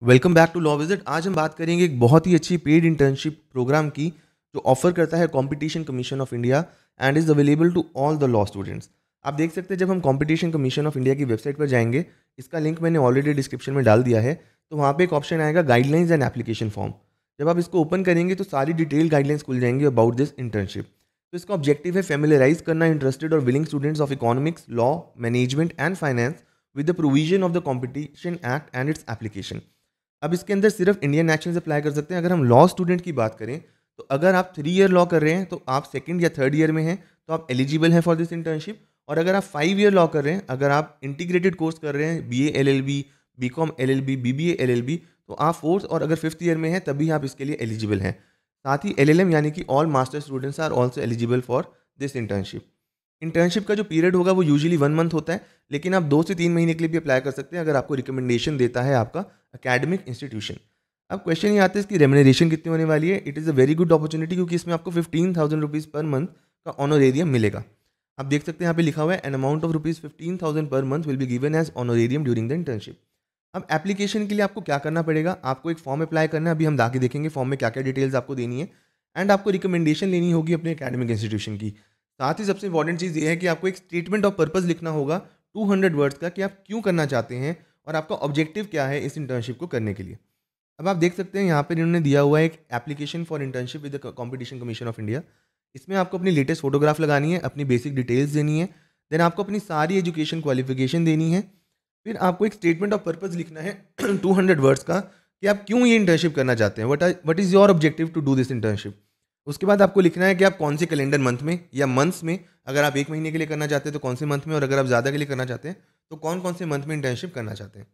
Welcome back to law visit. आज हम बात करेंगे एक बहुत ही अच्छी पेड इंटर्नशिप प्रोग्राम की जो ऑफर करता है competition commission of India and is available to all the law students. आप देख सकते हैं जब हम कंपटीशन कमीशन ऑफ इंडिया की वेबसाइट पर जाएंगे, इसका लिंक मैंने ऑलरेडी डिस्क्रिप्शन में डाल दिया है, तो वहाँ पे एक ऑप्शन आएगा गाइडलाइंस एंड एप्लीकेशन फॉर्म। जब आप इसको ओपन करेंगे तो सारी डिटेल गाइडलाइंस खुल जाएंगी अबाउट दिस इंटर्नशिप। तो इसका ऑब्जेक्टिव है फेमिलराइज करना इंटरेस्टेड और willing students of economics, law, management and finance with the provision of the competition act and its application. अब इसके अंदर सिर्फ इंडियन नेशनल्स अप्लाई कर सकते हैं। अगर हम लॉ स्टूडेंट की बात करें तो अगर आप 3 ईयर लॉ कर रहे हैं तो आप सेकंड या थर्ड ईयर में हैं तो आप एलिजिबल हैं फॉर दिस इंटर्नशिप। और अगर आप 5 ईयर लॉ कर रहे हैं, अगर आप इंटीग्रेटेड कोर्स कर रहे हैं, BA LLB, BCom LLB, BBA LLB, तो आप फोर्थ और अगर फिफ्थ ईयर में हैं तभी आप इसके लिए एलिजिबल हैं। साथ ही LLM यानी कि all master students are also eligible for this internship. Internship का जो पीरियड होगा वो यूजुअली 1 मंथ होता है, लेकिन आप 2 से 3 महीने के लिए भी अप्लाई कर सकते हैं अगर आपको रिकमेंडेशन देता है आपका एकेडमिक इंस्टीट्यूशन। अब क्वेश्चन ये आता है इसकी रेम्यूनरेशन कितनी होने वाली है। It is a very good opportunity क्योंकि इसमें आपको 15,000 रुपीज़ पर मंथ का ऑनोरेरियम मिलेगा। आप देख सकते हैं यहाँ पे लिखा हुआ है एन अमाउंट ऑफ रुपीज़ 15,000 पर month will be given as honorarium during the internship. अब एप्लीकेशन के लिए आपको क्या करना पड़ेगा, आपको एक फॉर्म अप्लाई करना है। अभी हम जाके देखेंगे फॉर्म में क्या क्या डिटेल्स आपको देनी है एंड आपको रिकमेंडेशन लेनी होगी अपने एकेडमिक इंस्टीट्यूशन की। साथ ही सबसे इंपॉर्टेंट चीज़ ये है कि आपको एक स्टेटमेंट ऑफ पर्पज़ लिखना होगा 200 वर्ड्स का कि आप क्यों करना चाहते हैं और आपका ऑब्जेक्टिव क्या है इस इंटर्नशिप को करने के लिए। अब आप देख सकते हैं यहाँ पर इन्होंने दिया हुआ है एक application for internship with the competition commission of India. इसमें आपको अपनी लेटेस्ट फोटोग्राफ लगानी है, अपनी बेसिक डिटेल्स देनी है, देन आपको अपनी सारी एजुकेशन क्वालिफिकेशन देनी है, फिर आपको एक स्टेटमेंट ऑफ पर्पज़ लिखना है 200 वर्ड्स का कि आप क्यों ये इंटर्नशिप करना चाहते हैं, what is your objective to do this internship. उसके बाद आपको लिखना है कि आप कौन से कैलेंडर मंथ में या मंथ्स में, अगर आप 1 महीने के लिए करना चाहते हैं तो कौन से मंथ में, और अगर आप ज़्यादा के लिए करना चाहते हैं तो कौन कौन से मंथ में इंटर्नशिप करना चाहते हैं।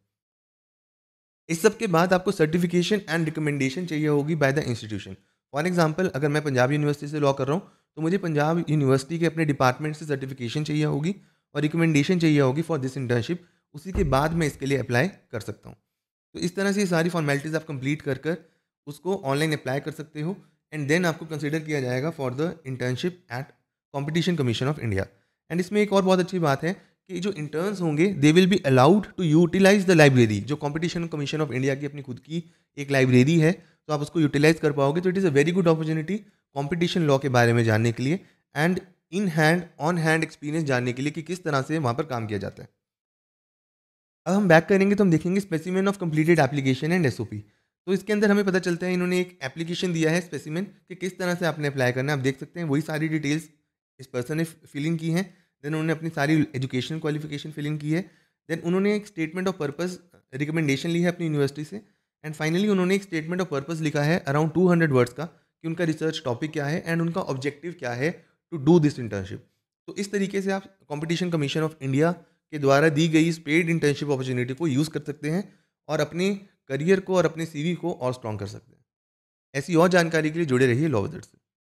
इस सब के बाद आपको सर्टिफिकेशन एंड रिकमेंडेशन चाहिए होगी by the institution. For example अगर मैं पंजाब यूनिवर्सिटी से लॉ कर रहा हूँ तो मुझे पंजाब यूनिवर्सिटी के अपने डिपार्टमेंट से सर्टिफिकेशन चाहिए होगी और रिकमेंडेशन चाहिए होगी फॉर दिस इंटर्नशिप। उसी के बाद मैं इसके लिए अप्लाई कर सकता हूँ। तो इस तरह से ये सारी फॉर्मेलिटीज़ आप कंप्लीट कर कर उसको ऑनलाइन अप्लाई कर सकते हो एंड देन आपको कंसिडर किया जाएगा for the internship at competition commission of India. And इसमें एक और बहुत अच्छी बात है कि जो इंटर्न्स होंगे they will be allowed to utilise the library. जो कॉम्पिटिशन कमीशन ऑफ इंडिया की अपनी खुद की एक लाइब्रेरी है तो आप उसको यूटिलाइज कर पाओगे। तो it is a very good opportunity competition law के बारे में जानने के लिए and in hand on hand experience जानने के लिए कि किस तरह से वहाँ पर काम किया जाता है। अब हम बैक करेंगे तो हम देखेंगे specimen of completed application and SOP। तो इसके अंदर हमें पता चलता है इन्होंने एक एप्लीकेशन दिया है स्पेसिमेन कि किस तरह से आपने अप्लाई करना है। आप देख सकते हैं वही सारी डिटेल्स इस पर्सन ने फिल इन की हैं। देन उन्होंने अपनी सारी एजुकेशन क्वालिफिकेशन फिल इन की है। देन उन्होंने एक स्टेटमेंट ऑफ पर्पज़ रिकमेंडेशन ली है अपनी यूनिवर्सिटी से एंड फाइनली उन्होंने एक स्टेटमेंट ऑफ पर्पज़ लिखा है अराउंड 200 वर्ड्स का कि उनका रिसर्च टॉपिक क्या है एंड उनका ऑब्जेक्टिव क्या है टू डू दिस इंटर्नशिप। तो इस तरीके से आप कॉम्पिटिशन कमीशन ऑफ इंडिया के द्वारा दी गई इस पेड इंटर्नशिप अपॉर्चुनिटी को यूज़ कर सकते हैं और अपने करियर को और अपने CV को और स्ट्रॉन्ग कर सकते हैं। ऐसी और जानकारी के लिए जुड़े रहिए लॉ विज़र्ड से।